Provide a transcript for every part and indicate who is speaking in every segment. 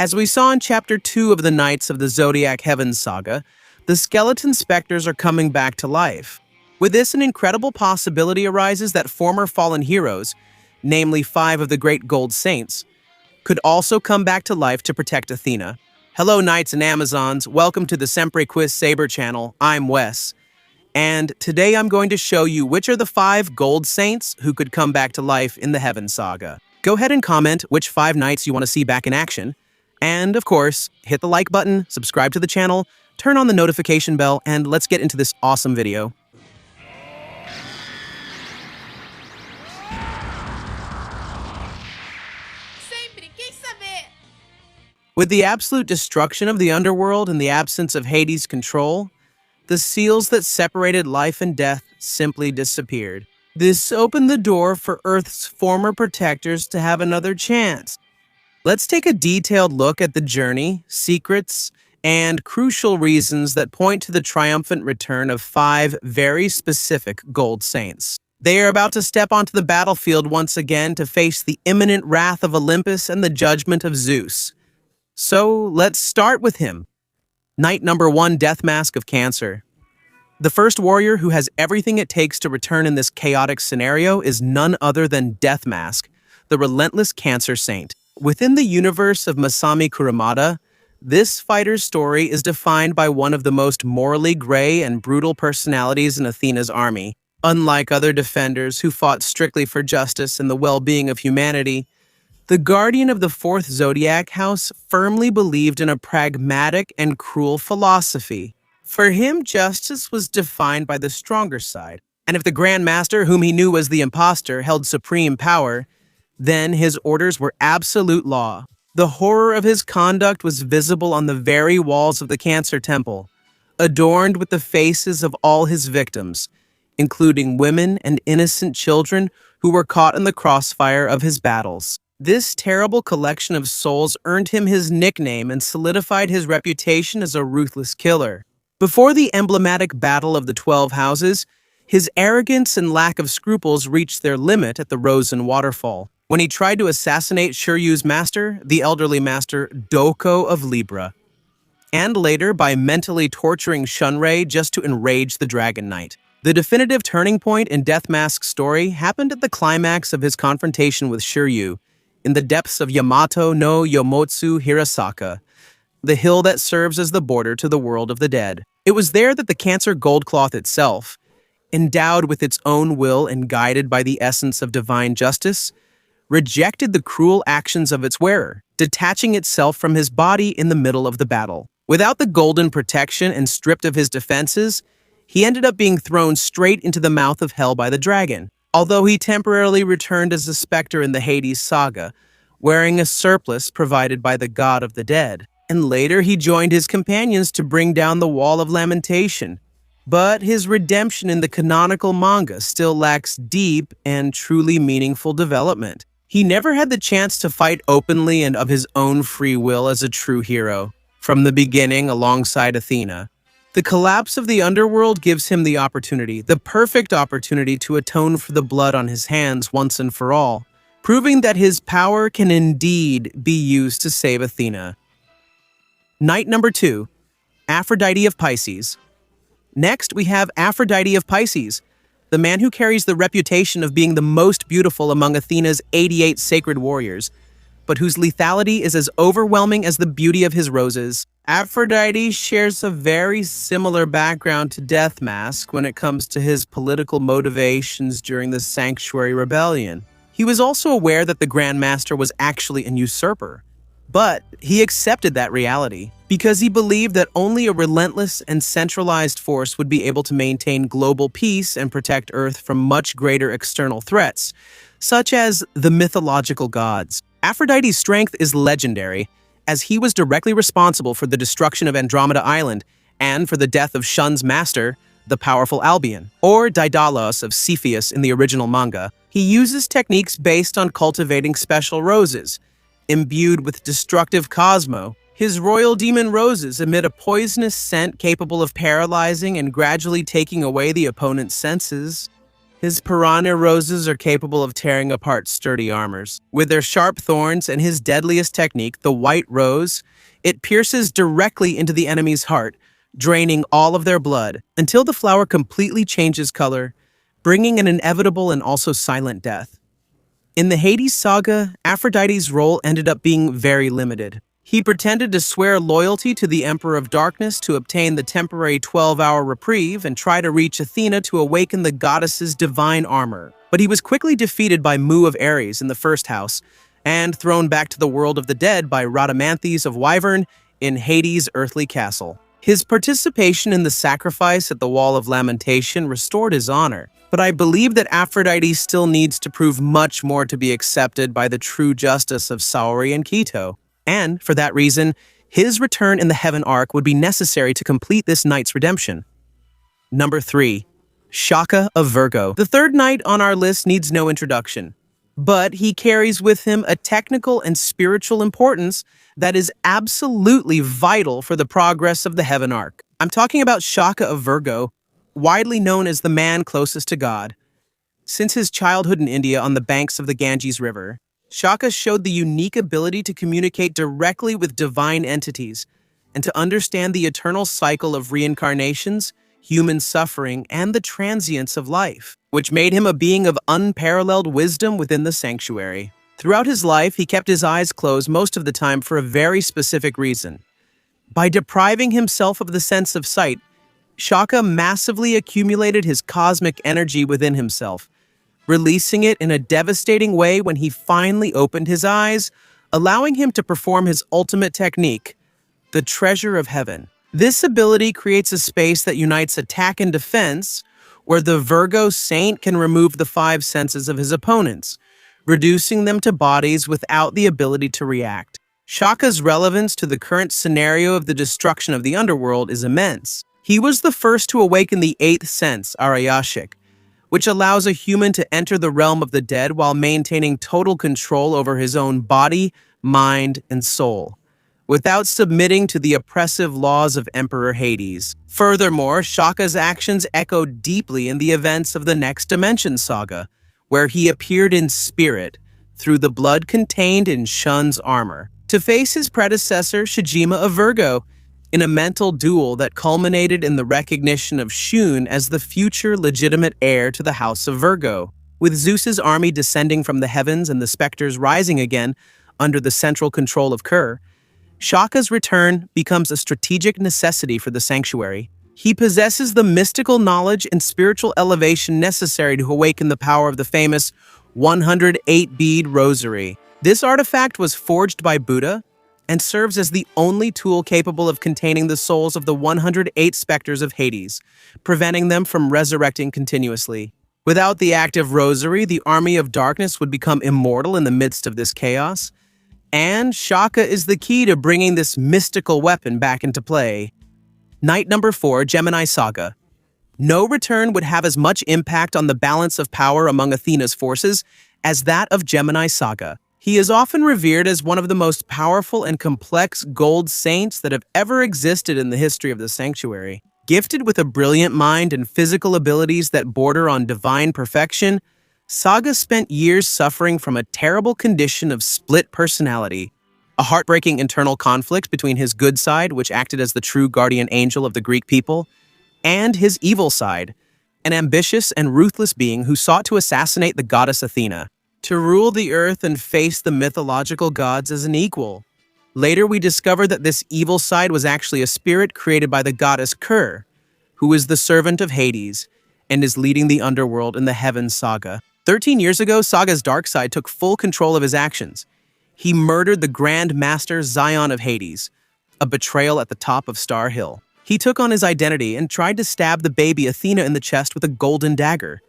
Speaker 1: As we saw in Chapter 2 of the Knights of the Zodiac Heaven Saga, the skeleton specters are coming back to life. With this, an incredible possibility arises that former fallen heroes, namely 5 of the great gold saints, could also come back to life to protect Athena. Hello, Knights and Amazons. Welcome to the Sempre Quiz Saber channel. I'm Wes. And today I'm going to show you which are the 5 gold saints who could come back to life in the Heaven Saga. Go ahead and comment which 5 knights you want to see back in action. And, of course, hit the like button, subscribe to the channel, turn on the notification bell, and let's get into this awesome video. With the absolute destruction of the underworld and the absence of Hades' control, the seals that separated life and death simply disappeared. This opened the door for Earth's former protectors to have another chance. Let's take a detailed look at the journey, secrets, and crucial reasons that point to the triumphant return of 5 very specific gold saints. They are about to step onto the battlefield once again to face the imminent wrath of Olympus and the judgment of Zeus. So let's start with him. Knight number 1, Deathmask of Cancer. The first warrior who has everything it takes to return in this chaotic scenario is none other than Deathmask, the relentless Cancer saint. Within the universe of Masami Kurumada, this fighter's story is defined by one of the most morally gray and brutal personalities in Athena's army. Unlike other defenders who fought strictly for justice and the well-being of humanity, the guardian of the 4th zodiac house firmly believed in a pragmatic and cruel philosophy. For him, justice was defined by the stronger side, and if the Grand Master, whom he knew was the imposter, held supreme power, then his orders were absolute law. The horror of his conduct was visible on the very walls of the Cancer Temple, adorned with the faces of all his victims, including women and innocent children who were caught in the crossfire of his battles. This terrible collection of souls earned him his nickname and solidified his reputation as a ruthless killer. Before the emblematic Battle of the 12 Houses, his arrogance and lack of scruples reached their limit at the Rosen Waterfall, when he tried to assassinate Shiryu's master, the elderly master Doko of Libra, and later by mentally torturing Shunrei just to enrage the Dragon Knight. The definitive turning point in Deathmask's story happened at the climax of his confrontation with Shiryu, in the depths of Yamato no Yomotsu Hirasaka, the hill that serves as the border to the world of the dead. It was there that the Cancer gold cloth itself, endowed with its own will and guided by the essence of divine justice, rejected the cruel actions of its wearer, detaching itself from his body in the middle of the battle. Without the golden protection and stripped of his defenses, he ended up being thrown straight into the mouth of hell by the dragon. Although he temporarily returned as a specter in the Hades saga, wearing a surplice provided by the god of the dead. And later he joined his companions to bring down the Wall of Lamentation. But his redemption in the canonical manga still lacks deep and truly meaningful development. He never had the chance to fight openly and of his own free will as a true hero. From the beginning, alongside Athena, the collapse of the underworld gives him the opportunity, the perfect opportunity to atone for the blood on his hands once and for all, proving that his power can indeed be used to save Athena. Knight number 2, Aphrodite of Pisces. Next, we have Aphrodite of Pisces, the man who carries the reputation of being the most beautiful among Athena's 88 sacred warriors, but whose lethality is as overwhelming as the beauty of his roses. Aphrodite shares a very similar background to Deathmask when it comes to his political motivations during the Sanctuary Rebellion. He was also aware that the Grand Master was actually an usurper, but he accepted that reality because he believed that only a relentless and centralized force would be able to maintain global peace and protect Earth from much greater external threats, such as the mythological gods. Aphrodite's strength is legendary, as he was directly responsible for the destruction of Andromeda Island and for the death of Shun's master, the powerful Albion, or Daedalus of Cepheus in the original manga. He uses techniques based on cultivating special roses, imbued with destructive cosmo. His royal demon roses emit a poisonous scent capable of paralyzing and gradually taking away the opponent's senses. His piranha roses are capable of tearing apart sturdy armors. With their sharp thorns and his deadliest technique, the white rose, it pierces directly into the enemy's heart, draining all of their blood until the flower completely changes color, bringing an inevitable and also silent death. In the Hades saga, Aphrodite's role ended up being very limited. He pretended to swear loyalty to the Emperor of Darkness to obtain the temporary 12-hour reprieve and try to reach Athena to awaken the goddess's divine armor. But he was quickly defeated by Mu of Ares in the first house and thrown back to the world of the dead by Rhadamanthys of Wyvern in Hades' earthly castle. His participation in the sacrifice at the Wall of Lamentation restored his honor, but I believe that Aphrodite still needs to prove much more to be accepted by the true justice of Saori and Keto. And, for that reason, his return in the Heaven Arc would be necessary to complete this knight's redemption. Number 3. Shaka of Virgo. The third knight on our list needs no introduction, but he carries with him a technical and spiritual importance that is absolutely vital for the progress of the Heaven Arc. I'm talking about Shaka of Virgo, widely known as the man closest to God. Since his childhood in India on the banks of the Ganges River, Shaka showed the unique ability to communicate directly with divine entities and to understand the eternal cycle of reincarnations, human suffering, and the transience of life, which made him a being of unparalleled wisdom within the sanctuary. Throughout his life, he kept his eyes closed most of the time for a very specific reason. By depriving himself of the sense of sight, Shaka massively accumulated his cosmic energy within himself, releasing it in a devastating way when he finally opened his eyes, allowing him to perform his ultimate technique, the Treasure of Heaven. This ability creates a space that unites attack and defense, where the Virgo saint can remove the 5 senses of his opponents, reducing them to bodies without the ability to react. Shaka's relevance to the current scenario of the destruction of the underworld is immense. He was the first to awaken the 8th sense, Arayashik, which allows a human to enter the realm of the dead while maintaining total control over his own body, mind, and soul, without submitting to the oppressive laws of Emperor Hades. Furthermore, Shaka's actions echo deeply in the events of the Next Dimension saga, where he appeared in spirit through the blood contained in Shun's armor, to face his predecessor, Shijima of Virgo, in a mental duel that culminated in the recognition of Shun as the future legitimate heir to the House of Virgo. With Zeus's army descending from the heavens and the specters rising again under the central control of Ker, Shaka's return becomes a strategic necessity for the sanctuary. He possesses the mystical knowledge and spiritual elevation necessary to awaken the power of the famous 108-bead rosary. This artifact was forged by Buddha and serves as the only tool capable of containing the souls of the 108 specters of Hades, preventing them from resurrecting continuously. Without the active rosary, the army of darkness would become immortal in the midst of this chaos, and Shaka is the key to bringing this mystical weapon back into play. Knight number 4, Gemini Saga. No return would have as much impact on the balance of power among Athena's forces as that of Gemini Saga. He is often revered as one of the most powerful and complex gold saints that have ever existed in the history of the sanctuary. Gifted with a brilliant mind and physical abilities that border on divine perfection, Saga spent years suffering from a terrible condition of split personality, a heartbreaking internal conflict between his good side, which acted as the true guardian angel of the Greek people, and his evil side, an ambitious and ruthless being who sought to assassinate the goddess Athena, to rule the earth and face the mythological gods as an equal. Later, we discover that this evil side was actually a spirit created by the goddess Ker, who is the servant of Hades and is leading the underworld in the Heaven Saga. 13 years ago, Saga's dark side took full control of his actions. He murdered the Grand Master Zion of Hades, a betrayal at the top of Star Hill. He took on his identity and tried to stab the baby Athena in the chest with a golden dagger,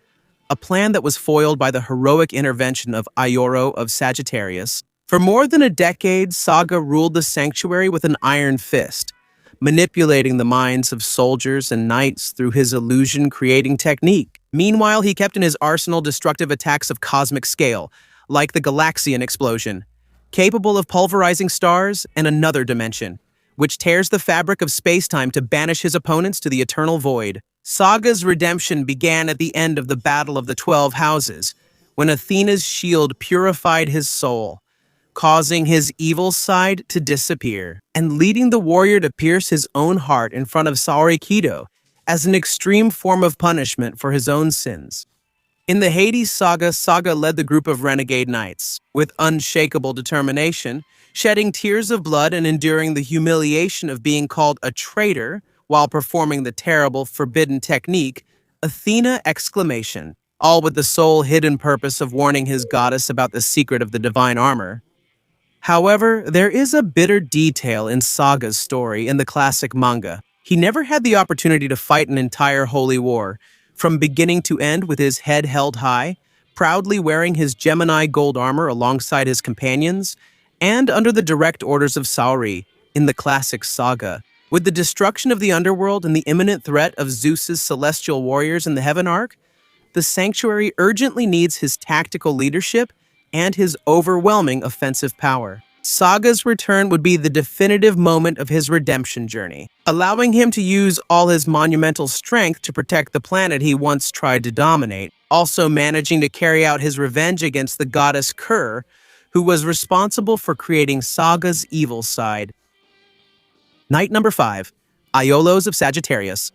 Speaker 1: a plan that was foiled by the heroic intervention of Aiolos of Sagittarius. For more than a decade, Saga ruled the sanctuary with an iron fist, manipulating the minds of soldiers and knights through his illusion-creating technique. Meanwhile, he kept in his arsenal destructive attacks of cosmic scale, like the Galaxian explosion, capable of pulverizing stars and another dimension, which tears the fabric of space-time to banish his opponents to the eternal void. Saga's redemption began at the end of the Battle of the 12 Houses, when Athena's shield purified his soul, causing his evil side to disappear, and leading the warrior to pierce his own heart in front of Saurikido as an extreme form of punishment for his own sins. In the Hades saga, Saga led the group of renegade knights, with unshakable determination, shedding tears of blood and enduring the humiliation of being called a traitor while performing the terrible forbidden technique, Athena exclamation, all with the sole hidden purpose of warning his goddess about the secret of the divine armor. However, there is a bitter detail in Saga's story in the classic manga. He never had the opportunity to fight an entire holy war, from beginning to end with his head held high, proudly wearing his Gemini gold armor alongside his companions, and under the direct orders of Saori in the classic saga. With the destruction of the underworld and the imminent threat of Zeus's celestial warriors in the Heaven Arc, the sanctuary urgently needs his tactical leadership and his overwhelming offensive power. Saga's return would be the definitive moment of his redemption journey, allowing him to use all his monumental strength to protect the planet he once tried to dominate, also managing to carry out his revenge against the goddess Kur, who was responsible for creating Saga's evil side. Night number 5, Aiolos of Sagittarius.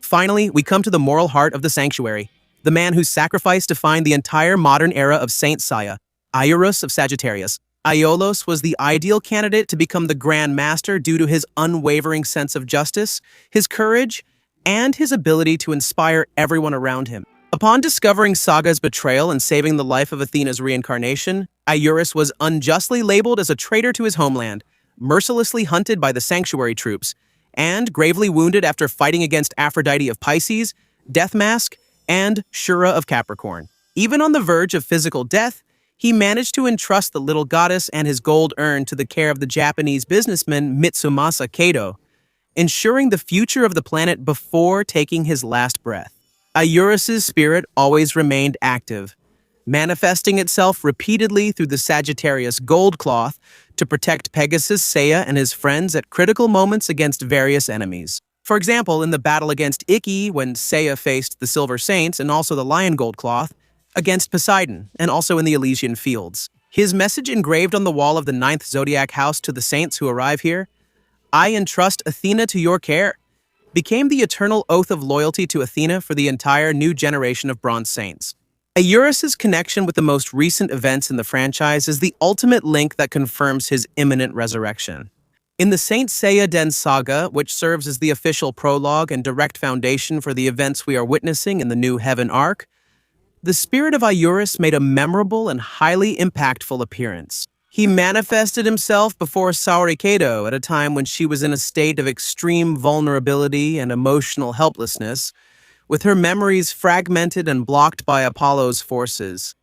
Speaker 1: Finally, we come to the moral heart of the sanctuary, the man who sacrificed to find the entire modern era of Saint Seiya, Aiolos of Sagittarius. Aiolos was the ideal candidate to become the Grand Master due to his unwavering sense of justice, his courage, and his ability to inspire everyone around him. Upon discovering Saga's betrayal and saving the life of Athena's reincarnation, Aiolos was unjustly labeled as a traitor to his homeland, mercilessly hunted by the sanctuary troops, and gravely wounded after fighting against Aphrodite of Pisces, Deathmask, and Shura of Capricorn. Even on the verge of physical death, he managed to entrust the little goddess and his gold urn to the care of the Japanese businessman Mitsumasa Kato, ensuring the future of the planet before taking his last breath. Aiolos' spirit always remained active, manifesting itself repeatedly through the Sagittarius gold cloth to protect Pegasus, Seiya, and his friends at critical moments against various enemies. For example, in the battle against Ikki, when Seiya faced the Silver Saints and also the Lion Gold Cloth, against Poseidon, and also in the Elysian Fields. His message engraved on the wall of the 9th Zodiac House to the saints who arrive here, "I entrust Athena to your care," became the eternal oath of loyalty to Athena for the entire new generation of Bronze Saints. Aiolos' connection with the most recent events in the franchise is the ultimate link that confirms his imminent resurrection. In the Saint Seiya Den saga, which serves as the official prologue and direct foundation for the events we are witnessing in the new Heaven Arc, the spirit of Aiolos made a memorable and highly impactful appearance. He manifested himself before Saurikido at a time when she was in a state of extreme vulnerability and emotional helplessness, with her memories fragmented and blocked by Apollo's forces.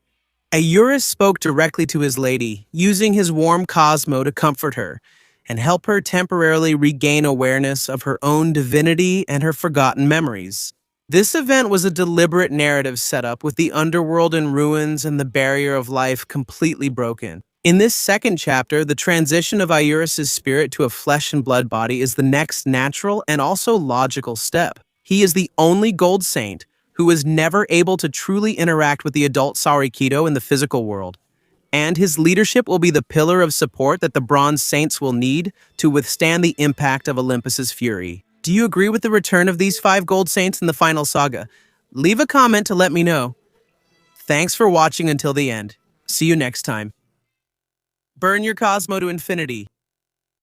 Speaker 1: Aiolos spoke directly to his lady, using his warm Cosmo to comfort her and help her temporarily regain awareness of her own divinity and her forgotten memories. This event was a deliberate narrative setup with the underworld in ruins and the barrier of life completely broken. In this second chapter, the transition of Aiolos' spirit to a flesh and blood body is the next natural and also logical step. He is the only gold saint who was never able to truly interact with the adult Saurikido in the physical world, and his leadership will be the pillar of support that the Bronze Saints will need to withstand the impact of Olympus's fury. Do you agree with the return of these 5 gold saints in the final saga? Leave a comment to let me know. Thanks for watching until the end. See you next time. Burn your Cosmo to infinity.